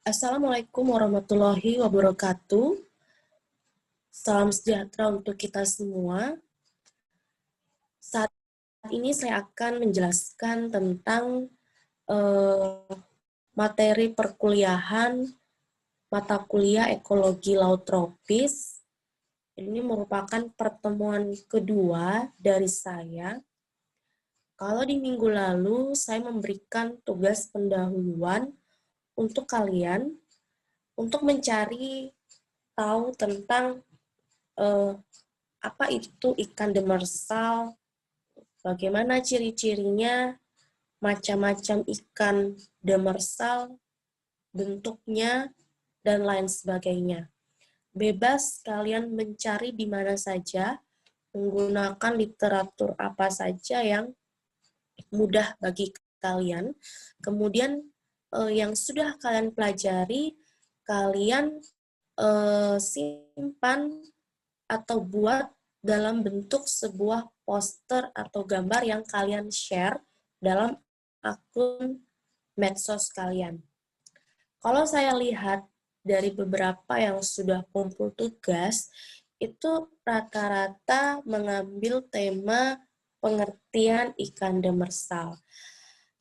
Assalamualaikum warahmatullahi wabarakatuh. Salam sejahtera untuk kita semua. Saat ini saya akan menjelaskan tentang materi perkuliahan mata kuliah ekologi laut tropis. Ini merupakan pertemuan kedua dari saya. Kalau di minggu lalu saya memberikan tugas pendahuluan untuk kalian untuk mencari tahu tentang apa itu ikan demersal, bagaimana ciri-cirinya, macam-macam ikan demersal, bentuknya, dan lain sebagainya. Bebas kalian mencari di mana saja, menggunakan literatur apa saja yang mudah bagi kalian. Kemudian yang sudah kalian pelajari, kalian simpan atau buat dalam bentuk sebuah poster atau gambar yang kalian share dalam akun medsos kalian. Kalau saya lihat dari beberapa yang sudah kumpul tugas, itu rata-rata mengambil tema pengertian ikan demersal.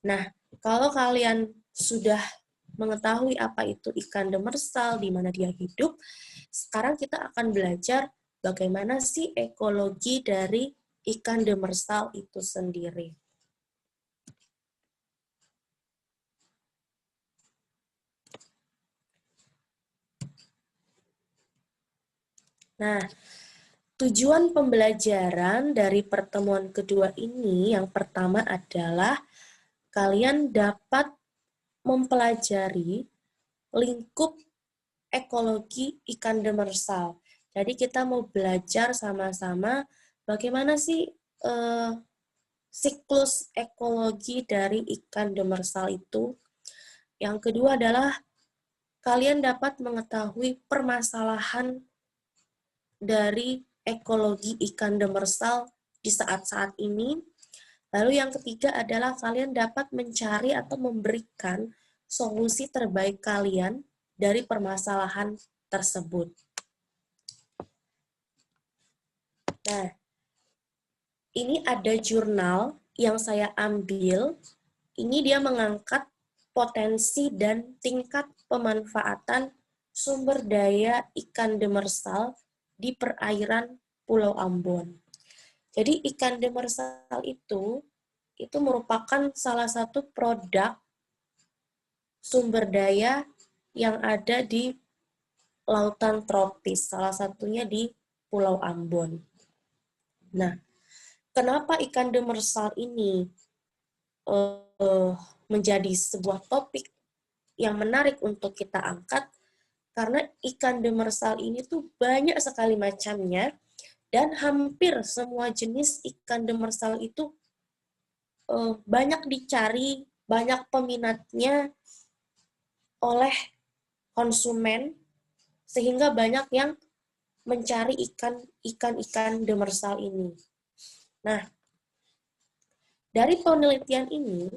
Nah, kalau kalian sudah mengetahui apa itu ikan demersal, di mana dia hidup, sekarang kita akan belajar bagaimana sih ekologi dari ikan demersal itu sendiri. Nah, tujuan pembelajaran dari pertemuan kedua ini yang pertama adalah kalian dapat mempelajari lingkup ekologi ikan demersal. Jadi kita mau belajar sama-sama bagaimana sih siklus ekologi dari ikan demersal itu. Yang kedua adalah kalian dapat mengetahui permasalahan dari ekologi ikan demersal di saat-saat ini. Lalu yang ketiga adalah kalian dapat mencari atau memberikan solusi terbaik kalian dari permasalahan tersebut. Nah, ini ada jurnal yang saya ambil. Ini dia mengangkat potensi dan tingkat pemanfaatan sumber daya ikan demersal di perairan Pulau Ambon. Jadi ikan demersal itu merupakan salah satu produk sumber daya yang ada di lautan tropis, salah satunya di Pulau Ambon. Nah, kenapa ikan demersal ini menjadi sebuah topik yang menarik untuk kita angkat? Karena ikan demersal ini tuh banyak sekali macamnya, dan hampir semua jenis ikan demersal itu banyak dicari, banyak peminatnya oleh konsumen, sehingga banyak yang mencari ikan demersal ini. Nah, dari penelitian ini,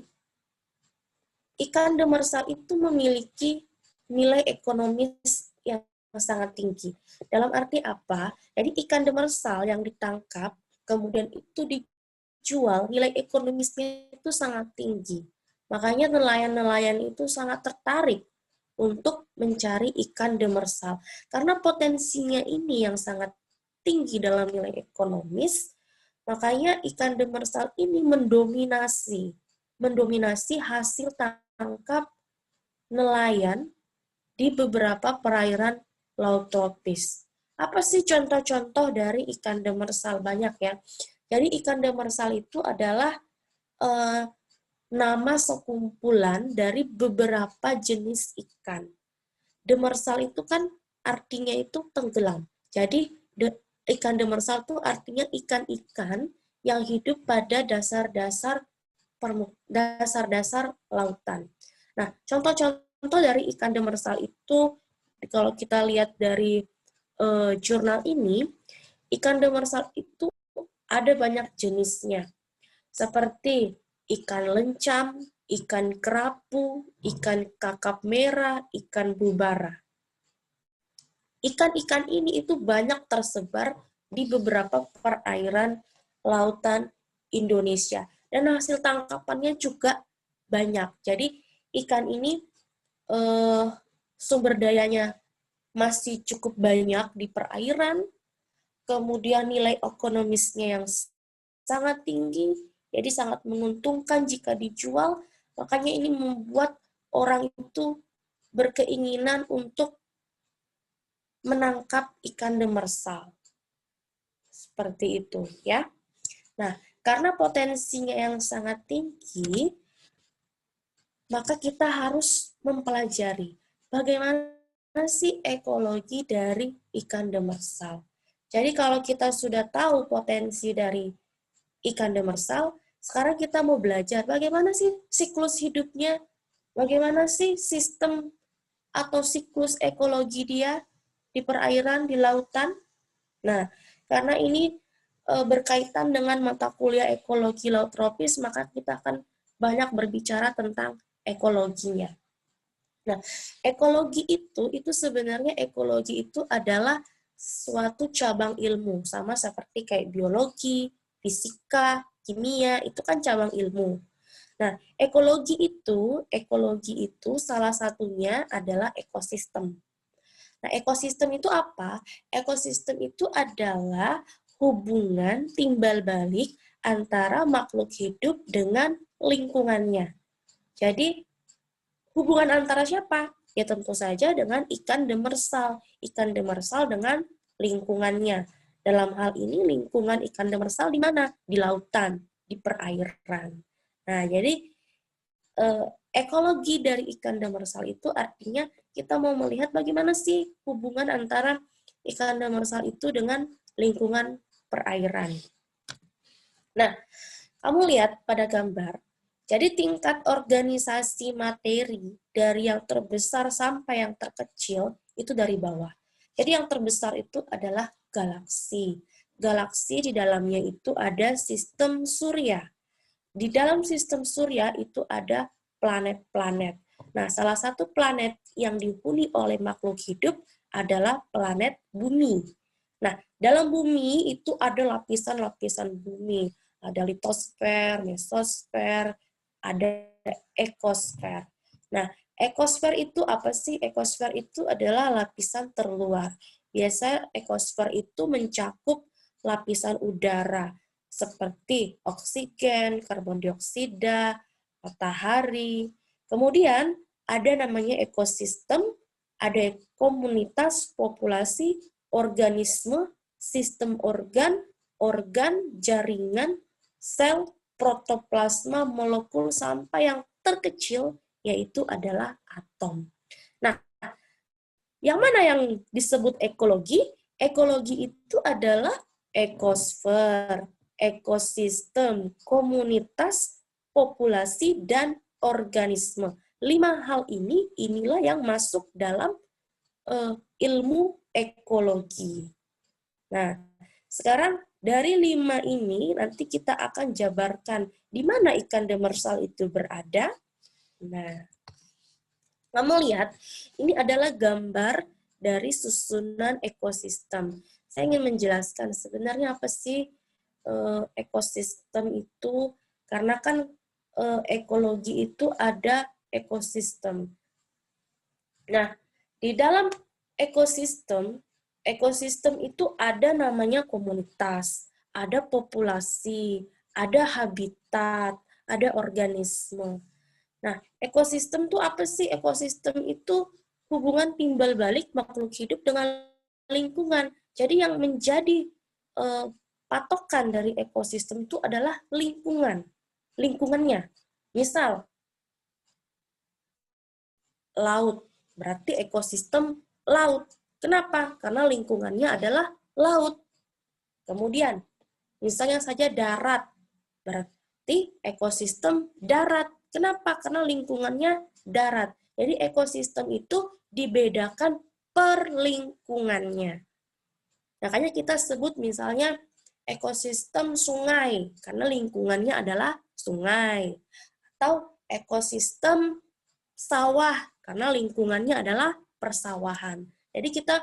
ikan demersal itu memiliki nilai ekonomis yang sangat tinggi. Dalam arti apa? Jadi ikan demersal yang ditangkap, kemudian itu dijual, nilai ekonomisnya itu sangat tinggi. Makanya nelayan-nelayan itu sangat tertarik untuk mencari ikan demersal. Karena potensinya ini yang sangat tinggi dalam nilai ekonomis, makanya ikan demersal ini mendominasi hasil tangkap nelayan di beberapa perairan laut tropis. Apa sih contoh-contoh dari ikan demersal? Banyak ya. Jadi ikan demersal itu adalah nama sekumpulan dari beberapa jenis ikan. Demersal itu kan artinya itu tenggelam. Jadi ikan demersal itu artinya ikan-ikan yang hidup pada dasar-dasar lautan. Nah, contoh-contoh dari ikan demersal itu, kalau kita lihat dari jurnal ini, ikan demersal itu ada banyak jenisnya, seperti ikan lencam, ikan kerapu, ikan kakap merah, ikan bubara. Ikan-ikan ini itu banyak tersebar di beberapa perairan lautan Indonesia. Dan hasil tangkapannya juga banyak. Jadi ikan ini sumber dayanya masih cukup banyak di perairan, kemudian nilai ekonomisnya yang sangat tinggi, jadi sangat menguntungkan jika dijual, makanya ini membuat orang itu berkeinginan untuk menangkap ikan demersal. Seperti itu, ya. Nah, karena potensinya yang sangat tinggi, maka kita harus mempelajari bagaimana sih ekologi dari ikan demersal. Jadi kalau kita sudah tahu potensi dari ikan demersal, sekarang kita mau belajar bagaimana sih siklus hidupnya, bagaimana sih sistem atau siklus ekologi dia di perairan, di lautan. Nah, karena ini berkaitan dengan mata kuliah ekologi laut tropis, maka kita akan banyak berbicara tentang ekologinya. Nah, ekologi itu sebenarnya ekologi itu adalah suatu cabang ilmu, sama seperti kayak biologi, fisika, kimia, itu kan cabang ilmu. Nah, ekologi itu salah satunya adalah ekosistem. Nah, ekosistem itu apa? Ekosistem itu adalah hubungan timbal balik antara makhluk hidup dengan lingkungannya. Jadi, hubungan antara siapa? Ya tentu saja dengan ikan demersal. Ikan demersal dengan lingkungannya. Dalam hal ini lingkungan ikan demersal di mana? Di lautan, di perairan. Nah, jadi ekologi dari ikan demersal itu artinya kita mau melihat bagaimana sih hubungan antara ikan demersal itu dengan lingkungan perairan. Nah, kamu lihat pada gambar, jadi tingkat organisasi materi dari yang terbesar sampai yang terkecil itu dari bawah. Jadi yang terbesar itu adalah galaksi. Galaksi di dalamnya itu ada sistem surya. Di dalam sistem surya itu ada planet-planet. Nah, salah satu planet yang dihuni oleh makhluk hidup adalah planet bumi. Nah, dalam bumi itu ada lapisan-lapisan bumi. Ada litosfer, mesosfer, ada ekosfer. Nah, ekosfer itu apa sih? Ekosfer itu adalah lapisan terluar. Biasa ekosfer itu mencakup lapisan udara seperti oksigen, karbon dioksida, matahari. Kemudian ada namanya ekosistem, ada komunitas, populasi, organisme, sistem organ, jaringan, sel, protoplasma, molekul, sampai yang terkecil, yaitu adalah atom. Nah, yang mana yang disebut ekologi? Ekologi itu adalah ekosfer, ekosistem, komunitas, populasi, dan organisme. 5 hal ini, inilah yang masuk dalam ilmu ekologi. Nah, sekarang dari 5 ini nanti kita akan jabarkan di mana ikan demersal itu berada. Nah, kamu lihat, ini adalah gambar dari susunan ekosistem. Saya ingin menjelaskan sebenarnya apa sih ekosistem itu, karena kan ekologi itu ada ekosistem. Nah, di dalam ekosistem itu ada namanya komunitas, ada populasi, ada habitat, ada organisme. Nah, ekosistem itu apa sih? Ekosistem itu hubungan timbal balik makhluk hidup dengan lingkungan. Jadi yang menjadi patokan dari ekosistem itu adalah lingkungannya. Misal, laut, berarti ekosistem laut. Kenapa? Karena lingkungannya adalah laut. Kemudian, misalnya saja darat, berarti ekosistem darat. Kenapa? Karena lingkungannya darat. Jadi ekosistem itu dibedakan per lingkungannya. Makanya kita sebut misalnya ekosistem sungai, karena lingkungannya adalah sungai. Atau ekosistem sawah, karena lingkungannya adalah persawahan. Jadi kita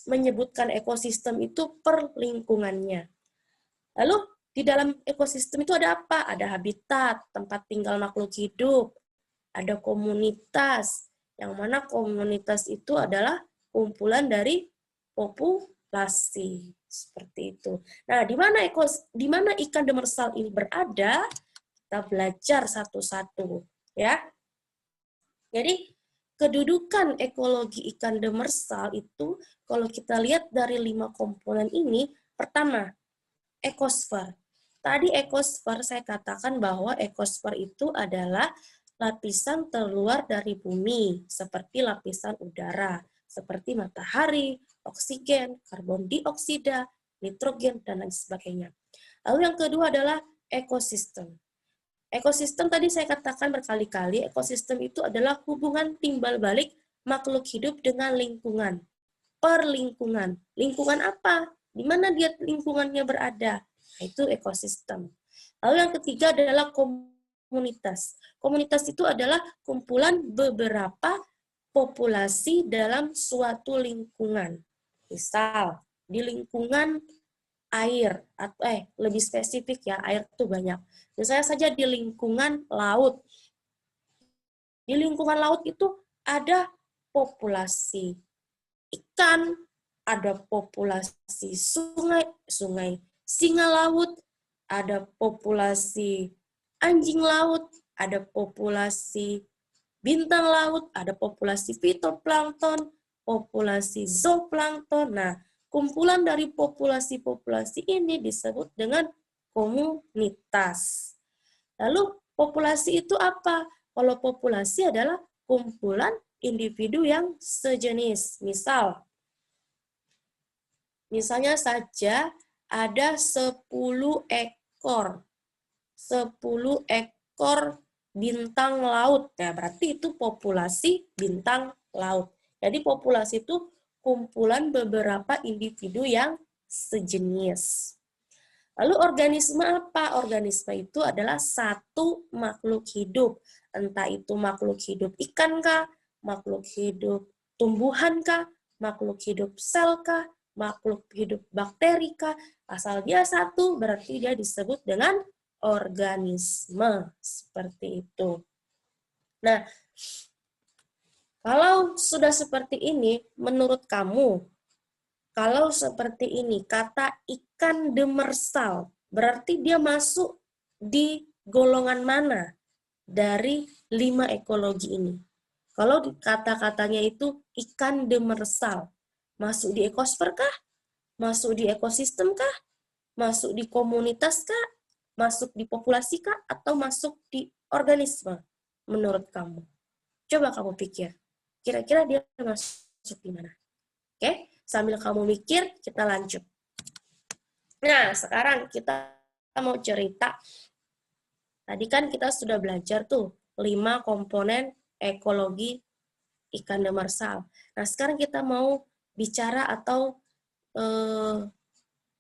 menyebutkan ekosistem itu per lingkungannya. Lalu di dalam ekosistem itu ada apa? Ada habitat, tempat tinggal makhluk hidup, ada komunitas, yang mana komunitas itu adalah kumpulan dari populasi. Seperti itu. Nah, di mana ikan demersal ini berada? Kita belajar satu-satu, ya. Jadi kedudukan ekologi ikan demersal itu kalau kita lihat dari 5 komponen ini, pertama, ekosfer. Tadi ekosfer saya katakan bahwa ekosfer itu adalah lapisan terluar dari bumi, seperti lapisan udara, seperti matahari, oksigen, karbon dioksida, nitrogen, dan lain sebagainya. Lalu yang kedua adalah ekosistem. Ekosistem tadi saya katakan berkali-kali, ekosistem itu adalah hubungan timbal balik makhluk hidup dengan lingkungan. Per lingkungan. Lingkungan apa? Di mana dia lingkungannya berada? Itu ekosistem. Lalu yang ketiga adalah komunitas. Komunitas itu adalah kumpulan beberapa populasi dalam suatu lingkungan. Misal, di lingkungan air, atau lebih spesifik ya, air itu banyak. Misalnya saja di lingkungan laut. Di lingkungan laut itu ada populasi ikan, ada populasi sungai singa laut, ada populasi anjing laut, ada populasi bintang laut, ada populasi fitoplankton, populasi zooplankton. Nah, kumpulan dari populasi-populasi ini disebut dengan komunitas. Lalu populasi itu apa? Kalau populasi adalah kumpulan individu yang sejenis. Misalnya saja ada 10 ekor. 10 ekor bintang laut. Ya, berarti itu populasi bintang laut. Jadi populasi itu kumpulan beberapa individu yang sejenis. Lalu organisme apa? Organisme itu adalah satu makhluk hidup. Entah itu makhluk hidup ikan kah, makhluk hidup tumbuhan kah, makhluk hidup sel kah, makhluk hidup bakteri kah. Asal dia satu, berarti dia disebut dengan organisme. Seperti itu. Nah, kalau sudah seperti ini, menurut kamu, kalau seperti ini, kata ikan demersal, berarti dia masuk di golongan mana dari 5 ekologi ini? Kalau kata-katanya itu ikan demersal, masuk di ekosfer kah? Masuk di ekosistem kah? Masuk di komunitas kah? Masuk di populasi kah? Atau masuk di organisme? Menurut kamu. Coba kamu pikir. Kira-kira dia masuk di mana? Oke? Sambil kamu mikir, kita lanjut. Nah, sekarang kita mau cerita. Tadi kan kita sudah belajar tuh 5 komponen ekologi ikan demersal. Nah, sekarang kita mau bicara atau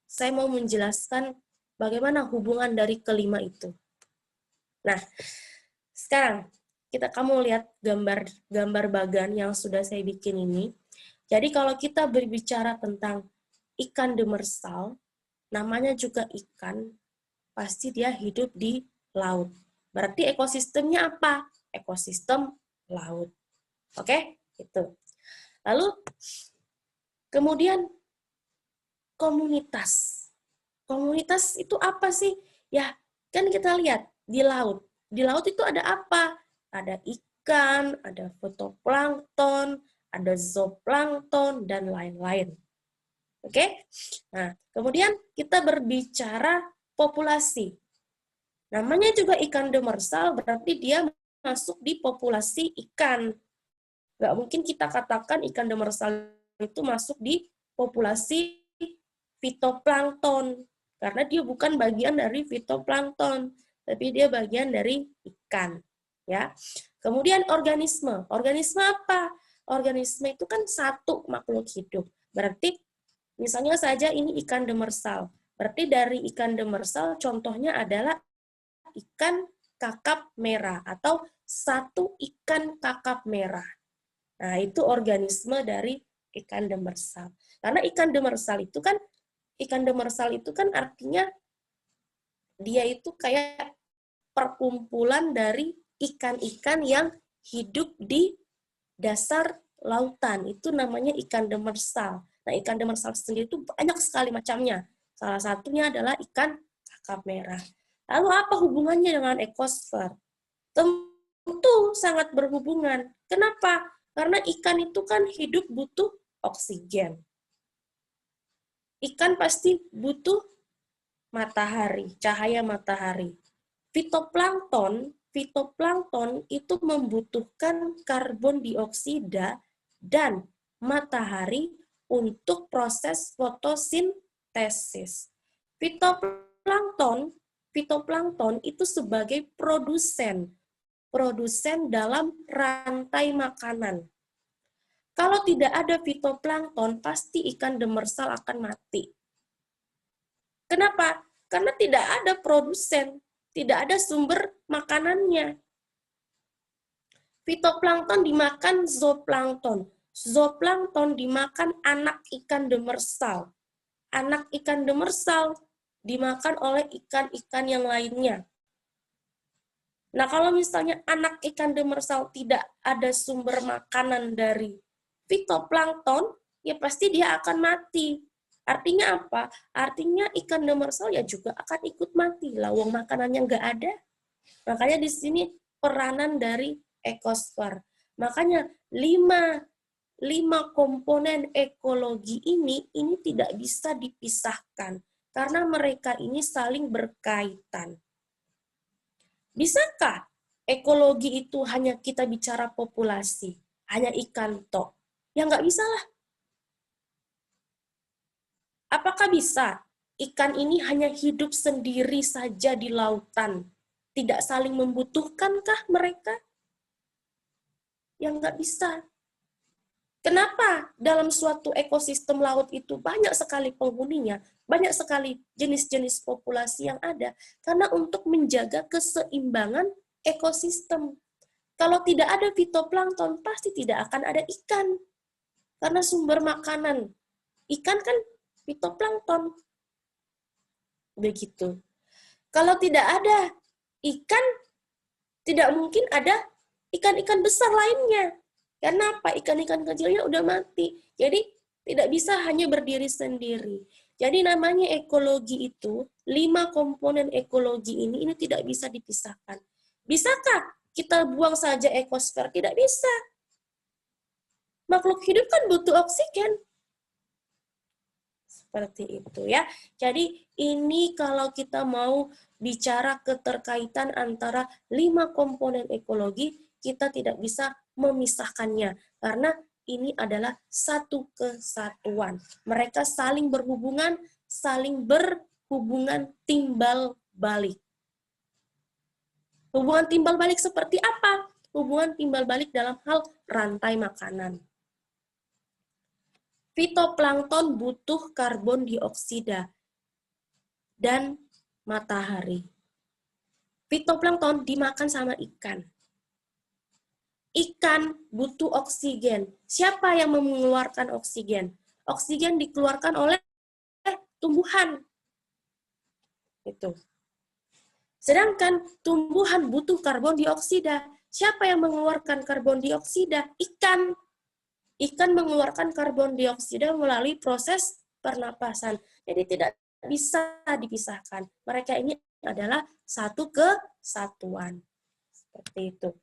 saya mau menjelaskan bagaimana hubungan dari kelima itu. Nah, sekarang kamu lihat gambar bagan yang sudah saya bikin ini. Jadi kalau kita berbicara tentang ikan demersal, namanya juga ikan, pasti dia hidup di laut. Berarti ekosistemnya apa? Ekosistem laut. Oke? Itu. Lalu, kemudian komunitas. Komunitas itu apa sih? Ya, kan kita lihat di laut. Di laut itu ada apa? Ada ikan, ada fitoplankton, ada zooplankton, dan lain-lain. Oke? Nah, kemudian kita berbicara populasi. Namanya juga ikan demersal, berarti dia masuk di populasi ikan. Nggak mungkin kita katakan ikan demersal itu masuk di populasi fitoplankton, karena dia bukan bagian dari fitoplankton, tapi dia bagian dari ikan. Ya. Kemudian organisme. Organisme apa? Organisme itu kan satu makhluk hidup. Berarti misalnya saja ini ikan demersal. Berarti dari ikan demersal contohnya adalah ikan kakap merah atau satu ikan kakap merah. Nah, itu organisme dari ikan demersal. Karena ikan demersal itu kan artinya dia itu kayak perkumpulan dari ikan-ikan yang hidup di dasar lautan. Itu namanya ikan demersal. Nah, ikan demersal sendiri itu banyak sekali macamnya. Salah satunya adalah ikan kakap merah. Lalu apa hubungannya dengan ekosfer? Tentu sangat berhubungan. Kenapa? Karena ikan itu kan hidup butuh oksigen. Ikan pasti butuh matahari, cahaya matahari. Fitoplankton itu membutuhkan karbon dioksida dan matahari untuk proses fotosintesis. Fitoplankton itu sebagai produsen dalam rantai makanan. Kalau tidak ada fitoplankton, pasti ikan demersal akan mati. Kenapa? Karena tidak ada produsen, tidak ada sumber makanannya. Fitoplankton dimakan zooplankton. Zooplankton dimakan anak ikan demersal. Anak ikan demersal dimakan oleh ikan-ikan yang lainnya. Nah, kalau misalnya anak ikan demersal tidak ada sumber makanan dari fitoplankton, ya pasti dia akan mati. Artinya apa? Artinya ikan demersal ya juga akan ikut mati. Lawang makanannya nggak ada. Makanya di sini peranan dari ekosfer. Makanya lima komponen ekologi ini tidak bisa dipisahkan karena mereka ini saling berkaitan. Bisakah ekologi itu hanya kita bicara populasi, hanya ikan tok? Ya nggak bisa lah. Apakah bisa ikan ini hanya hidup sendiri saja di lautan? Tidak saling membutuhkankah mereka? Ya nggak bisa. Kenapa dalam suatu ekosistem laut itu banyak sekali penghuninya, banyak sekali jenis-jenis populasi yang ada? Karena untuk menjaga keseimbangan ekosistem. Kalau tidak ada fitoplankton, pasti tidak akan ada ikan. Karena sumber makanan ikan kan fitoplankton. Begitu. Kalau tidak ada ikan, tidak mungkin ada ikan-ikan besar lainnya. Karena apa? Ikan-ikan kecilnya udah mati. Jadi tidak bisa hanya berdiri sendiri. Jadi namanya ekologi itu, 5 komponen ekologi ini tidak bisa dipisahkan. Bisakah kita buang saja ekosfer? Tidak bisa. Makhluk hidup kan butuh oksigen. Seperti itu ya. Jadi ini kalau kita mau bicara keterkaitan antara 5 komponen ekologi, kita tidak bisa memisahkannya karena ini adalah satu kesatuan. Mereka saling berhubungan timbal balik. Hubungan timbal balik seperti apa? Hubungan timbal balik dalam hal rantai makanan. Fitoplankton butuh karbon dioksida dan matahari. Fitoplankton dimakan sama ikan. Ikan butuh oksigen. Siapa yang mengeluarkan oksigen? Oksigen dikeluarkan oleh tumbuhan. Itu. Sedangkan tumbuhan butuh karbon dioksida. Siapa yang mengeluarkan karbon dioksida? Ikan. Ikan mengeluarkan karbon dioksida melalui proses pernapasan. Jadi tidak bisa dipisahkan. Mereka ini adalah satu kesatuan. Seperti itu.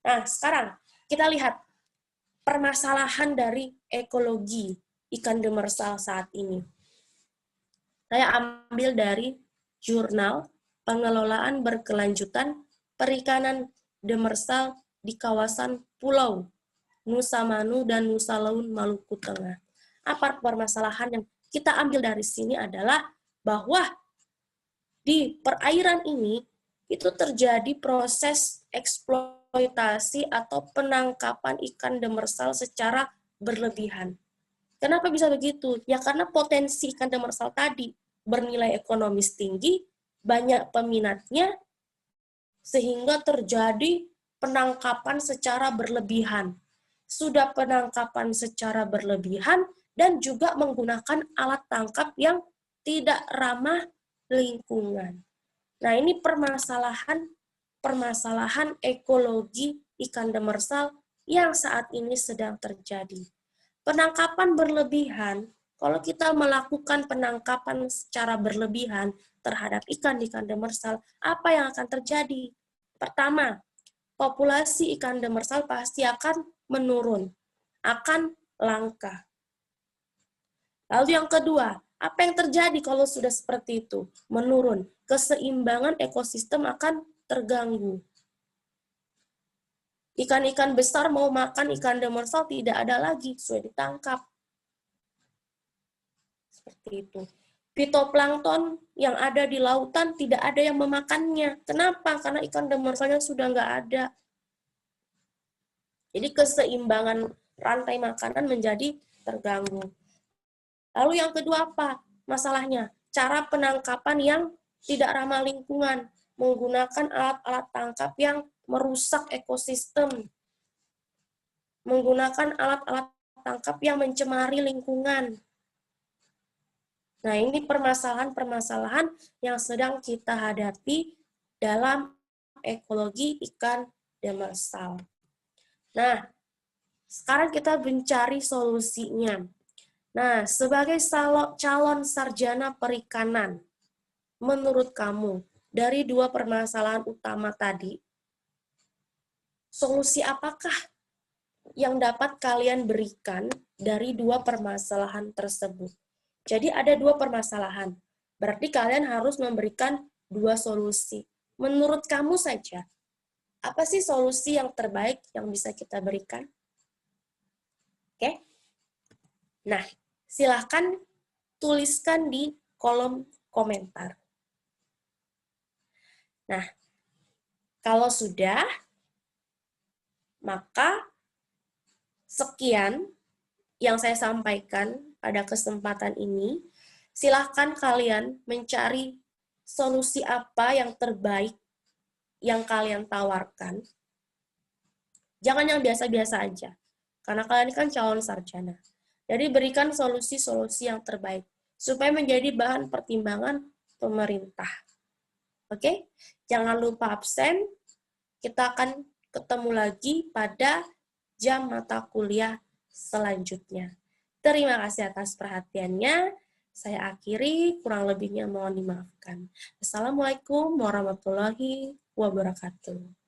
Nah, sekarang kita lihat permasalahan dari ekologi ikan demersal saat ini. Saya ambil dari jurnal Pengelolaan Berkelanjutan Perikanan Demersal di Kawasan Pulau Nusa Manu dan Nusa Laun Maluku Tengah. Apa permasalahan yang kita ambil dari sini adalah bahwa di perairan ini itu terjadi proses eksploitasi atau penangkapan ikan demersal secara berlebihan. Kenapa bisa begitu? Ya karena potensi ikan demersal tadi bernilai ekonomis tinggi, banyak peminatnya, sehingga terjadi penangkapan secara berlebihan. Sudah penangkapan secara berlebihan dan juga menggunakan alat tangkap yang tidak ramah lingkungan. Nah, ini permasalahan ekologi ikan demersal yang saat ini sedang terjadi. Penangkapan berlebihan, kalau kita melakukan penangkapan secara berlebihan terhadap ikan-ikan demersal, apa yang akan terjadi? Pertama, populasi ikan demersal pasti akan menurun, akan langka. Lalu yang kedua, apa yang terjadi kalau sudah seperti itu? Menurun, keseimbangan ekosistem akan terganggu. Ikan-ikan besar mau makan ikan demersal tidak ada lagi, sudah ditangkap. Seperti itu. Fitoplankton yang ada di lautan tidak ada yang memakannya. Kenapa? Karena ikan demersalnya sudah nggak ada. Jadi keseimbangan rantai makanan menjadi terganggu. Lalu yang kedua apa masalahnya? Cara penangkapan yang tidak ramah lingkungan, menggunakan alat-alat tangkap yang merusak ekosistem, menggunakan alat-alat tangkap yang mencemari lingkungan. Nah, ini permasalahan-permasalahan yang sedang kita hadapi dalam ekologi ikan demersal. Nah, sekarang kita mencari solusinya. Nah, sebagai calon sarjana perikanan, menurut kamu, dari dua permasalahan utama tadi, solusi apakah yang dapat kalian berikan dari dua permasalahan tersebut? Jadi ada dua permasalahan. Berarti kalian harus memberikan dua solusi. Menurut kamu saja, apa sih solusi yang terbaik yang bisa kita berikan? Oke? Nah, silahkan tuliskan di kolom komentar. Nah, kalau sudah, maka sekian yang saya sampaikan pada kesempatan ini. Silahkan kalian mencari solusi apa yang terbaik yang kalian tawarkan. Jangan yang biasa-biasa aja, karena kalian kan calon sarjana. Jadi berikan solusi-solusi yang terbaik, supaya menjadi bahan pertimbangan pemerintah. Oke? Jangan lupa absen, kita akan ketemu lagi pada jam mata kuliah selanjutnya. Terima kasih atas perhatiannya. Saya akhiri, kurang lebihnya mohon dimaafkan. Assalamualaikum warahmatullahi wabarakatuh.